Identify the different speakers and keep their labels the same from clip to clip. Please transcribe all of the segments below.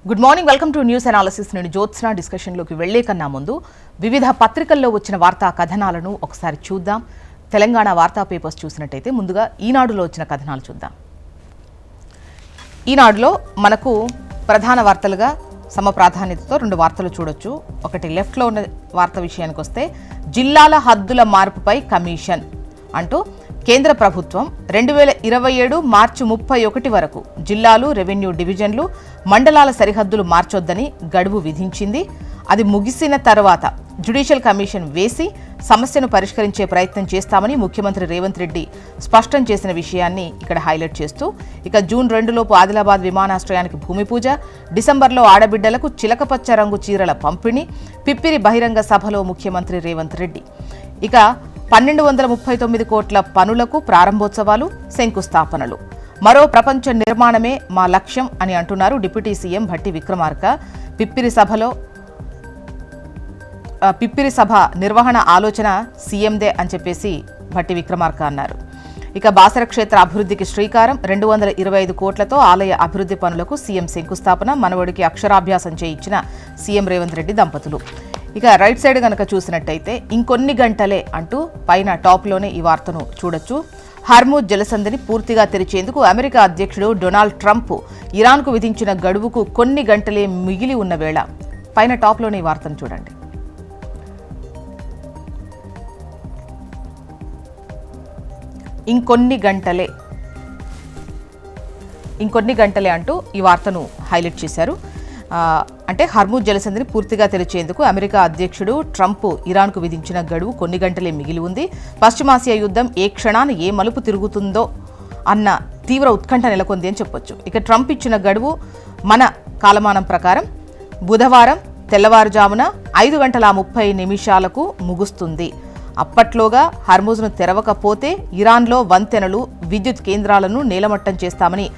Speaker 1: Good morning, welcome to news analysis. నేను జ్యోత్స్న. డిస్కషన్లోకి వెళ్లే కన్నా ముందు వివిధ పత్రికల్లో వచ్చిన వార్తా కథనాలను ఒకసారి చూద్దాం. తెలంగాణ వార్తా పేపర్స్ చూసినట్టయితే ముందుగా ఈనాడులో వచ్చిన కథనాలు చూద్దాం. ఈనాడులో మనకు ప్రధాన వార్తలుగా సమప్రాధాన్యతతో రెండు వార్తలు చూడొచ్చు. ఒకటి లెఫ్ట్లో ఉన్న వార్త విషయానికి వస్తే, జిల్లాల హద్దుల మార్పుపై కమిషన్ అంటూ కేంద్ర ప్రభుత్వం 2027 మార్చి 31 వరకు జిల్లాలు, రెవెన్యూ డివిజన్లు, మండలాల సరిహద్దులు మార్చొద్దని గడువు విధించింది. అది ముగిసిన తర్వాత జ్యుడిషియల్ కమిషన్ వేసి సమస్యను పరిష్కరించే ప్రయత్నం చేస్తామని ముఖ్యమంత్రి రేవంత్ రెడ్డి స్పష్టం చేసిన విషయాన్ని ఇక్కడ హైలైట్ చేస్తూ, ఇక జూన్ 2లోపు ఆదిలాబాద్ విమానాశ్రయానికి భూమి పూజ, డిసెంబర్లో ఆడబిడ్డలకు చిలకపచ్చ రంగు చీరల పంపిణీ, పిప్పిరి బహిరంగ సభలో ముఖ్యమంత్రి రేవంత్ రెడ్డి. ఇక 1239 కోట్ల పనులకు ప్రారంభోత్సవాలు, శంకుస్థాపనలు. మరో ప్రపంచ నిర్మాణమే మా లక్ష్యం అని అంటున్నారు డిప్యూటీ సీఎం భట్టి విక్రమార్క. పిప్పిరి సభ నిర్వహణ ఆలోచన సీఎందే అని చెప్పేసి భట్టి విక్రమార్క అన్నారు. ఇక బాసర క్షేత్ర అభివృద్ధికి శ్రీకారం, 225 కోట్లతో ఆలయ అభివృద్ధి పనులకు సీఎం శంకుస్థాపన, మనవడికి అక్షరాభ్యాసం చేయించిన సీఎం రేవంత్ రెడ్డి దంపతులు. ఇక రైట్ సైడ్ కనుక చూసినట్టయితే, ఇంకొన్ని గంటలే అంటూ పైన టాప్లోనే ఈ వార్తను చూడొచ్చు. హర్ముజ్ జలసంధిని పూర్తిగా తెరిచేందుకు అమెరికా అధ్యక్షుడు డొనాల్డ్ ట్రంప్ ఇరాన్కు విధించిన గడువుకు కొన్ని గంటలే మిగిలి ఉన్న వేళ పైన టాప్లోనే ఈ వార్తను చూడండి. ఇంకొన్ని గంటలే అంటూ ఈ వార్తను హైలైట్ చేశారు. అంటే హర్ముజ్ జలసంధిని పూర్తిగా తెరిచేందుకు అమెరికా అధ్యక్షుడు ట్రంప్ ఇరాన్కు విధించిన గడువు కొన్ని గంటలే మిగిలి ఉంది. పశ్చిమాసియా యుద్ధం ఏ క్షణాన ఏ మలుపు తిరుగుతుందో అన్న తీవ్ర ఉత్కంఠ నెలకొంది అని చెప్పొచ్చు. ఇక ట్రంప్ ఇచ్చిన గడువు మన కాలమానం ప్రకారం బుధవారం తెల్లవారుజామున 5:30 ముగుస్తుంది. అప్పట్లోగా హర్ముజ్ను తెరవకపోతే ఇరాన్లో వంతెనలు, విద్యుత్ కేంద్రాలను నేలమట్టం చేస్తామని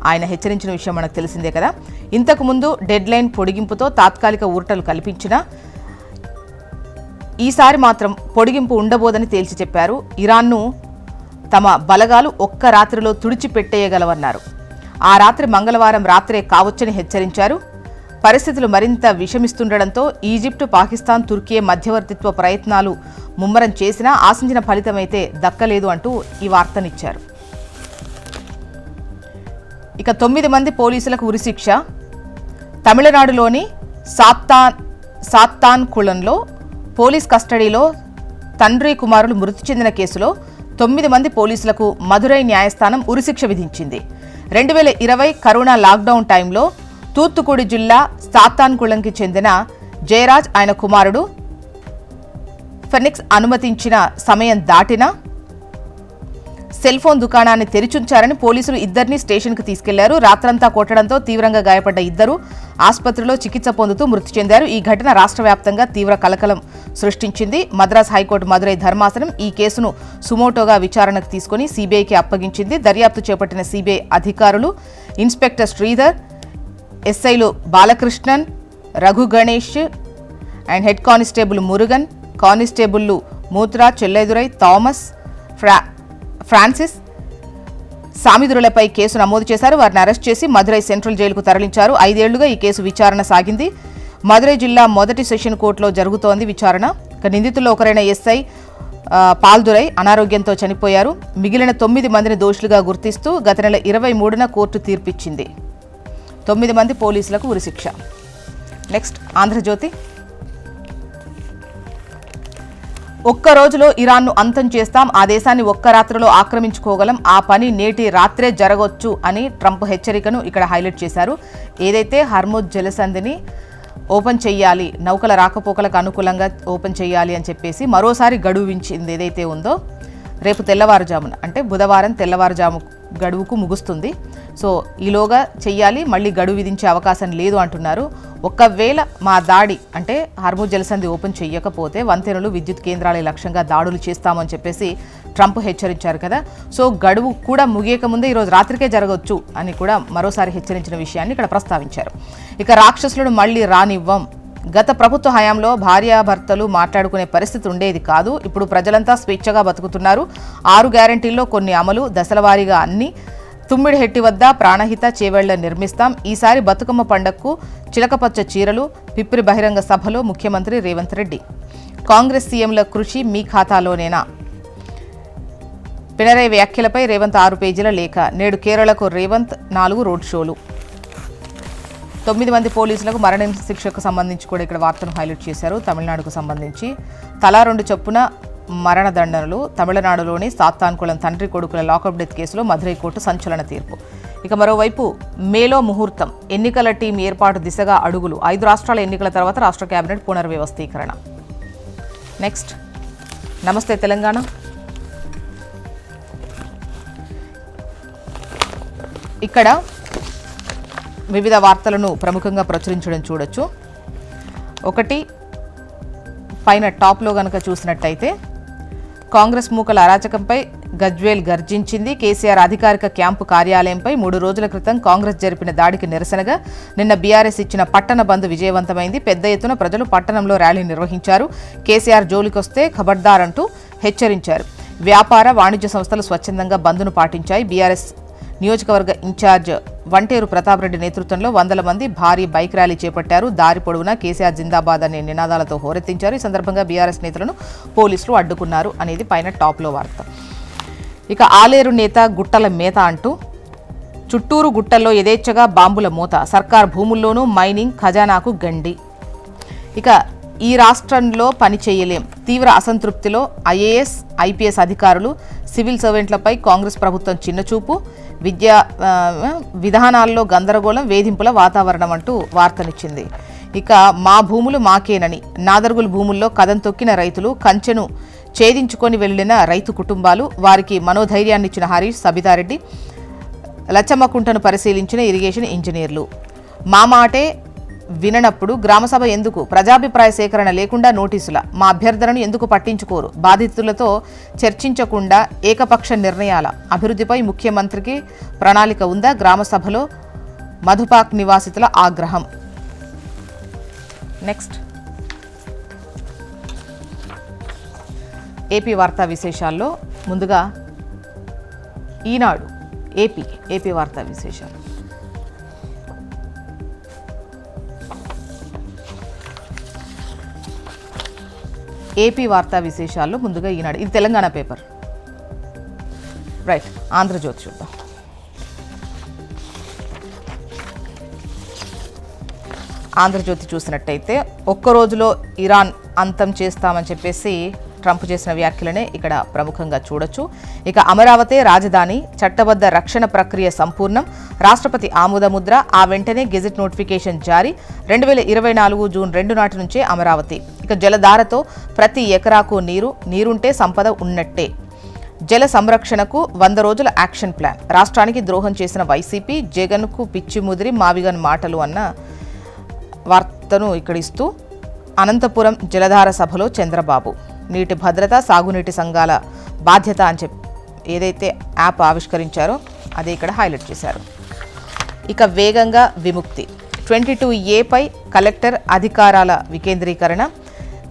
Speaker 1: ఆయన హెచ్చరించిన విషయం మనకు తెలిసిందే కదా. ఇంతకుముందు డెడ్లైన్ పొడిగింపుతో తాత్కాలిక ఊరటలు కల్పించినా ఈసారి మాత్రం పొడిగింపు ఉండబోదని తేల్చి చెప్పారు. ఇరాన్ను తమ బలగాలు ఒక్క రాత్రిలో తుడిచిపెట్టేయగలవన్నారు. ఆ రాత్రి మంగళవారం రాత్రే కావచ్చని హెచ్చరించారు. పరిస్థితులు మరింత విషమిస్తుండటంతో ఈజిప్టు, పాకిస్తాన్, తుర్కీ మధ్యవర్తిత్వ ప్రయత్నాలు ముమ్మరం చేసినా ఆశించిన ఫలితమైతే దక్కలేదు అంటూ ఈ వార్తనిచ్చారు. ఇక 9 మంది పోలీసులకు ఉరిశిక్ష. తమిళనాడులోని సాత్తాన్కుళంలో పోలీస్ కస్టడీలో తండ్రి కుమారులు మృతి చెందిన కేసులో 9 మంది పోలీసులకు మదురై న్యాయస్థానం ఉరిశిక్ష విధించింది. 2020 కరోనా లాక్డౌన్ టైంలో తూత్తుకుడి జిల్లా సాత్తాన్కుళంకి చెందిన జయరాజ్, ఆయన కుమారుడు ఫెనిక్స్ అనుమతించిన సమయం దాటినా సెల్ ఫోన్ దుకాణాన్ని తెరిచుంచారని పోలీసులు ఇద్దరిని స్టేషన్కు తీసుకెళ్లారు. రాత్రంతా కొట్టడంతో తీవ్రంగా గాయపడ్డ ఇద్దరు ఆసుపత్రిలో చికిత్స పొందుతూ మృతి చెందారు. ఈ ఘటన రాష్ట్ర వ్యాప్తంగా తీవ్ర కలకలం సృష్టించింది. మద్రాస్ హైకోర్టు మదురై ధర్మాసనం ఈ కేసును సుమోటోగా విచారణకు తీసుకుని సీబీఐకి అప్పగించింది. దర్యాప్తు చేపట్టిన సీబీఐ అధికారులు ఇన్స్పెక్టర్ శ్రీధర్, ఎస్ఐలు Balakrishnan, Raghu Ganesh and head constable Murugan, కానిస్టేబుళ్లు మూత్రా, చెల్లెదురై, థామస్, ఫ్రాన్సిస్, సామిదురులపై కేసు నమోదు చేశారు. వారిని అరెస్ట్ చేసి మదురై సెంట్రల్ జైలుకు తరలించారు. 5 ఏళ్లుగా ఈ కేసు విచారణ సాగింది. మదురై జిల్లా మొదటి సెషన్ కోర్టులో జరుగుతోంది విచారణ. నిందితుల్లో ఒకరైన ఎస్ఐ పాల్దురై అనారోగ్యంతో చనిపోయారు. మిగిలిన 9 మందిని దోషులుగా గుర్తిస్తూ గత నెల 23న కోర్టు తీర్పిచ్చింది. 9 మంది పోలీసులకు ఉరిశిక్ష. నెక్స్ట్ ఆంధ్రజ్యోతి. ఒక్క రోజులో ఇరాన్ను అంతం చేస్తాం, ఆ దేశాన్ని ఒక్క రాత్రిలో ఆక్రమించుకోగలం, ఆ పని నేటి రాత్రే జరగొచ్చు అని ట్రంప్ హెచ్చరికను ఇక్కడ హైలైట్ చేశారు. ఏదైతే హర్ముజ్ జలసంధిని ఓపెన్ చేయాలి, నౌకల రాకపోకలకు అనుకూలంగా ఓపెన్ చేయాలి అని చెప్పేసి మరోసారి గడువు వించింది ఏదైతే ఉందో, రేపు తెల్లవారుజామున అంటే బుధవారం తెల్లవారుజాము గడువుకు ముగుస్తుంది. సో ఈలోగా చెయ్యాలి, మళ్ళీ గడువు విధించే అవకాశం లేదు అంటున్నారు. ఒకవేళ మా దాడి అంటే హర్ముజ్ జలసంధి ఓపెన్ చెయ్యకపోతే వంతెనలు, విద్యుత్ కేంద్రాల లక్ష్యంగా దాడులు చేస్తామని చెప్పేసి ట్రంప్ హెచ్చరించారు కదా. సో గడువు కూడా ముగియకముందే ఈరోజు రాత్రికే జరగవచ్చు అని కూడా మరోసారి హెచ్చరించిన విషయాన్ని ఇక్కడ ప్రస్తావించారు. ఇక రాక్షసులను మళ్ళీ రానివ్వం. గత ప్రభుత్వ హయాంలో భార్యాభర్తలు మాట్లాడుకునే పరిస్థితి ఉండేది కాదు. ఇప్పుడు ప్రజలంతా స్వేచ్ఛగా బతుకుతున్నారు. 6 గ్యారంటీల్లో కొన్ని అమలు, దశలవారీగా అన్ని తుమ్మిడిహెట్టి వద్ద ప్రాణహిత చేవేళ్ల నిర్మిస్తాం, ఈసారి బతుకమ్మ పండగకు చిలకపచ్చ చీరలు, పిప్పిరి బహిరంగ సభలో ముఖ్యమంత్రి రేవంత్ రెడ్డి. కాంగ్రెస్ సీఎంల కృషి మీ ఖాతాలోనేనా? పినరయి వ్యాఖ్యలపై రేవంత్ 6 పేజీల లేఖ. నేడు కేరళకు రేవంత్ 4 రోడ్ షోలు. 9 మంది పోలీసులకు మరణ శిక్షకు సంబంధించి కూడా ఇక్కడ వార్తను హైలైట్ చేశారు. తమిళనాడుకు సంబంధించి తలా 2 చొప్పున మరణదండనలు. తమిళనాడులోని సాత్తాన్కుళం తండ్రి కొడుకుల లాకప్ డెత్ కేసులో మధురై కోర్టు సంచలన తీర్పు. ఇక మరోవైపు మేలో ముహూర్తం, ఎన్నికల టీం ఏర్పాటు దిశగా అడుగులు. 5 రాష్ట్రాల ఎన్నికల తర్వాత రాష్ట్ర కేబినెట్ పునర్వ్యవస్థీకరణ. నెక్స్ట్, నమస్తే తెలంగాణ. ఇక్కడ వివిధ వార్తలను ప్రముఖంగా ప్రచురించడం చూడొచ్చు. ఒకటి, పైన టాప్లో గనక చూసినట్టయితే కాంగ్రెస్ మూకల అరాచకంపై గజ్వేల్ గర్జించింది. కేసీఆర్ అధికారిక క్యాంపు కార్యాలయంపై 3 రోజుల క్రితం కాంగ్రెస్ జరిపిన దాడికి నిరసనగా నిన్న బీఆర్ఎస్ ఇచ్చిన పట్టణ బంద్ విజయవంతమైంది. పెద్ద ఎత్తున ప్రజలు పట్టణంలో ర్యాలీ నిర్వహించారు. కేసీఆర్ జోలికొస్తే ఖబర్దార్ అంటూ హెచ్చరించారు. వ్యాపార వాణిజ్య సంస్థలు స్వచ్ఛందంగా బంద్ను పాటించాయి. బీఆర్ఎస్ నియోజకవర్గ ఇన్ఛార్జ్ వంటేరు ప్రతాప్ రెడ్డి నేతృత్వంలో 100 మంది భారీ బైక్ ర్యాలీ చేపట్టారు. దారి పొడవునా కేసీఆర్ జిందాబాద్ అనే నినాదాలతో హోరెత్తించారు. ఈ సందర్భంగా బీఆర్ఎస్ నేతలను పోలీసులు అడ్డుకున్నారు అనేది పైన టాప్లో వార్త. ఇక ఆలేరు నేత గుట్టల మేత అంటూ చుట్టూరు గుట్టల్లో యథేచ్ఛగా బాంబుల మూత, సర్కార్ భూముల్లోనూ మైనింగ్, ఖజానాకు గండి. ఇక ఈ రాష్ట్రంలో పని చేయలేం, తీవ్ర అసంతృప్తిలో ఐఏఎస్, ఐపీఎస్ అధికారులు, సివిల్ సర్వెంట్లపై కాంగ్రెస్ ప్రభుత్వం చిన్నచూపు, విధానాల్లో గందరగోళం, వేధింపుల వాతావరణం అంటూ వార్తనిచ్చింది. ఇక మా భూములు మాకేనని నాదర్గుల్ భూముల్లో కదం తొక్కిన రైతులు, కంచెను ఛేదించుకొని వెళ్లిన రైతు కుటుంబాలు, వారికి మనోధైర్యాన్నిచ్చిన హరీష్, సబితారెడ్డి, లచ్చమ్మకుంటను పరిశీలించిన ఇరిగేషన్ ఇంజనీర్లు. మా మాటే విననప్పుడు గ్రామసభ ఎందుకు, ప్రజాభిప్రాయ సేకరణ లేకుండా నోటీసుల, మా అభ్యర్థనను ఎందుకు పట్టించుకోరు, బాధితులతో చర్చించకుండా ఏకపక్ష నిర్ణయాల, అభివృద్ధిపై ముఖ్యమంత్రికి ప్రణాళిక ఉందా, గ్రామసభలో మధుపాక్ నివాసితుల ఆగ్రహం. నెక్స్ట్, ఏపీ వార్తా విశేషాల్లో ముందుగా ఈనాడు ఏపీ వార్తా విశేషాలు. ఏపీ వార్తా విశేషాల్లో ముందుగా ఈనాడు, ఇది తెలంగాణ పేపర్. రైట్, ఆంధ్రజ్యోతి చూద్దాం. ఆంధ్రజ్యోతి చూసినట్టయితే ఒక్క రోజులో ఇరాన్ అంతం చేస్తామని చెప్పేసి ట్రంప్ చేసిన వ్యాఖ్యలనే ఇక్కడ ప్రముఖంగా చూడొచ్చు. ఇక అమరావతి రాజధాని, చట్టబద్ధ రక్షణ ప్రక్రియ సంపూర్ణం, రాష్ట్రపతి ఆమోదముద్ర, ఆ వెంటనే గెజెట్ నోటిఫికేషన్ జారీ, 2024 జూన్ 2 నాటి నుంచే అమరావతి. ఇక జలధారతో ప్రతి ఎకరాకు నీరుంటే సంపద ఉన్నట్టే, జల సంరక్షణకు 100 రోజుల యాక్షన్ ప్లాన్, రాష్ట్రానికి ద్రోహం చేసిన వైసీపీ, జగన్కు పిచ్చి ముదిరి మావిగన్ మాటలు అన్న వార్తను ఇక్కడ ఇస్తూ, అనంతపురం జలధార సభలో చంద్రబాబు, నీటి భద్రత, సాగునీటి సంఘాల బాధ్యత అని చెప్పి ఏదైతే యాప్ ఆవిష్కరించారో అదే ఇక్కడ హైలైట్ చేశారు. ఇక వేగంగా విముక్తి, 22A పై కలెక్టర్ అధికారాల వికేంద్రీకరణ,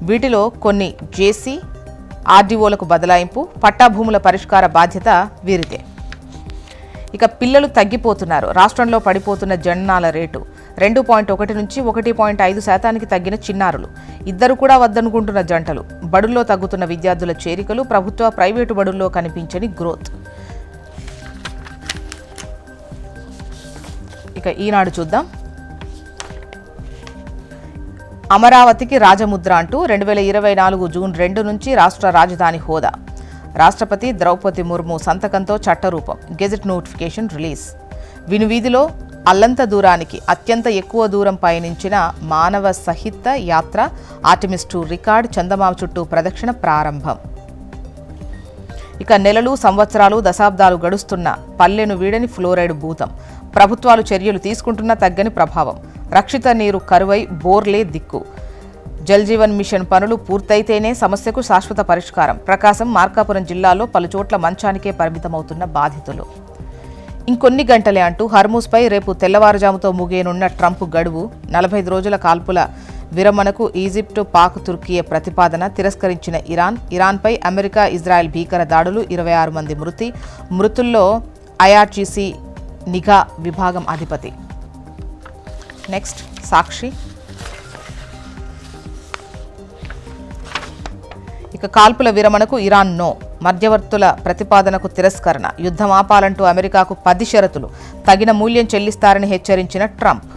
Speaker 1: వీటిలో కొన్ని జేసీ, ఆర్డీఓలకు బదలాయింపు, పట్టాభూముల పరిష్కార బాధ్యత వీరిదే. ఇక పిల్లలు తగ్గిపోతున్నారు, రాష్ట్రంలో పడిపోతున్న జననాల రేటు 2.1 నుంచి 1.5% తగ్గిన చిన్నారులు, ఇద్దరు కూడా వద్దనుకుంటున్న జంటలు, బడుల్లో తగ్గుతున్న విద్యార్థుల చేరికలు, ప్రభుత్వ ప్రైవేటు బడుల్లో కనిపించని గ్రోత్. ఇక ఈనాడు చూద్దాం. అమరావతికి రాజముద్ర అంటూ 2024 జూన్ 2 నుంచి రాష్ట్ర రాజధాని హోదా, రాష్ట్రపతి ద్రౌపది ముర్ము సంతకంతో చట్టరూపం, గెజెట్ నోటిఫికేషన్ రిలీజ్. వినువీధిలో అల్లంత దూరానికి అత్యంత ఎక్కువ దూరం పయనించిన మానవ సహిత యాత్ర, ఆర్టెమిస్ 2 రికార్డ్, చందమామ చుట్టూ ప్రదక్షిణ ప్రారంభం. ఇక నెలలు, సంవత్సరాలు, దశాబ్దాలు గడుస్తున్న పల్లెను వీడని ఫ్లోరైడ్ భూతం, ప్రభుత్వాలు చర్యలు తీసుకుంటున్నా తగ్గని ప్రభావం, రక్షిత నీరు కరువై బోర్లే దిక్కు, జల్ జీవన్ మిషన్ పనులు పూర్తయితేనే సమస్యకు శాశ్వత పరిష్కారం, ప్రకాశం, మార్కాపురం జిల్లాలో పలుచోట్ల మంచానికే పరిమితమవుతున్న బాధితులు. ఇంకొన్ని గంటలే అంటూ హర్మూజ్పై రేపు తెల్లవారుజాముతో ముగియనున్న ట్రంప్ గడువు, 45 రోజుల కాల్పుల విరమణకు ఈజిప్టు, పాక్, తుర్కీ ప్రతిపాదన తిరస్కరించిన ఇరాన్పై అమెరికా, ఇజ్రాయెల్ భీకర దాడులు, 26 మంది మృతుల్లో ఐఆర్జీసీ నిఘా విభాగం అధిపతి. నెక్స్ట్ సాక్షి. ఇక కాల్పుల విరమణకు ఇరాన్ నో, మధ్యవర్తుల ప్రతిపాదనకు తిరస్కరణ, యుద్ధం ఆపాలంటూ అమెరికాకు 10 షరతులు, తగిన మూల్యం చెల్లిస్తారని హెచ్చరించిన ట్రంప్.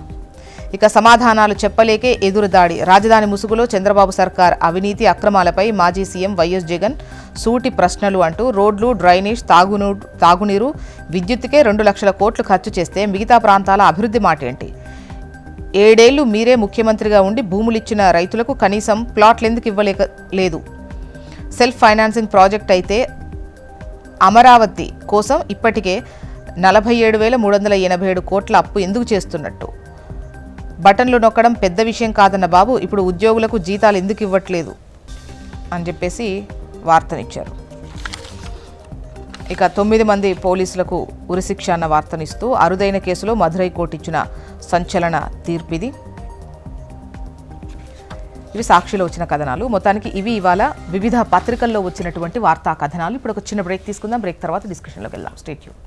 Speaker 1: ఇక సమాధానాలు చెప్పలేకే ఎదురుదాడి, రాజధాని ముసుగులో చంద్రబాబు సర్కార్ అవినీతి అక్రమాలపై మాజీ సీఎం వైఎస్ జగన్ సూటి ప్రశ్నలు అంటూ రోడ్లు, డ్రైనేజ్, తాగునీరు, విద్యుత్తుకే 2 లక్షల కోట్లు ఖర్చు చేస్తే మిగతా ప్రాంతాల అభివృద్ధి మాటేంటి? 7 ఏళ్లు మీరే ముఖ్యమంత్రిగా ఉండి భూములిచ్చిన రైతులకు కనీసం ప్లాట్లు ఎందుకు ఇవ్వలేదు? సెల్ఫ్ ఫైనాన్సింగ్ ప్రాజెక్ట్ అయితే అమరావతి కోసం ఇప్పటికే 47,387 కోట్ల అప్పు ఎందుకు చేస్తున్నట్టు? బటన్లు నొక్కడం పెద్ద విషయం కాదన్న బాబు ఇప్పుడు ఉద్యోగులకు జీతాలు ఎందుకు ఇవ్వట్లేదు అని చెప్పేసి వార్తనిచ్చారు. ఇక 9 మంది పోలీసులకు ఉరిశిక్ష అన్న వార్తనిస్తూ అరుదైన కేసులో మధురై కోర్టు ఇచ్చిన సంచలన తీర్పిది. ఇవి సాక్షిలో వచ్చిన కథనాలు. మొత్తానికి ఇవి ఇవాళ వివిధ పత్రికల్లో వచ్చినటువంటి వార్తా కథనాలు. ఇప్పుడు ఒక చిన్న బ్రేక్ తీసుకుందాం. బ్రేక్ తర్వాత డిస్కషన్లోకి వెళ్దాం. Stay tune.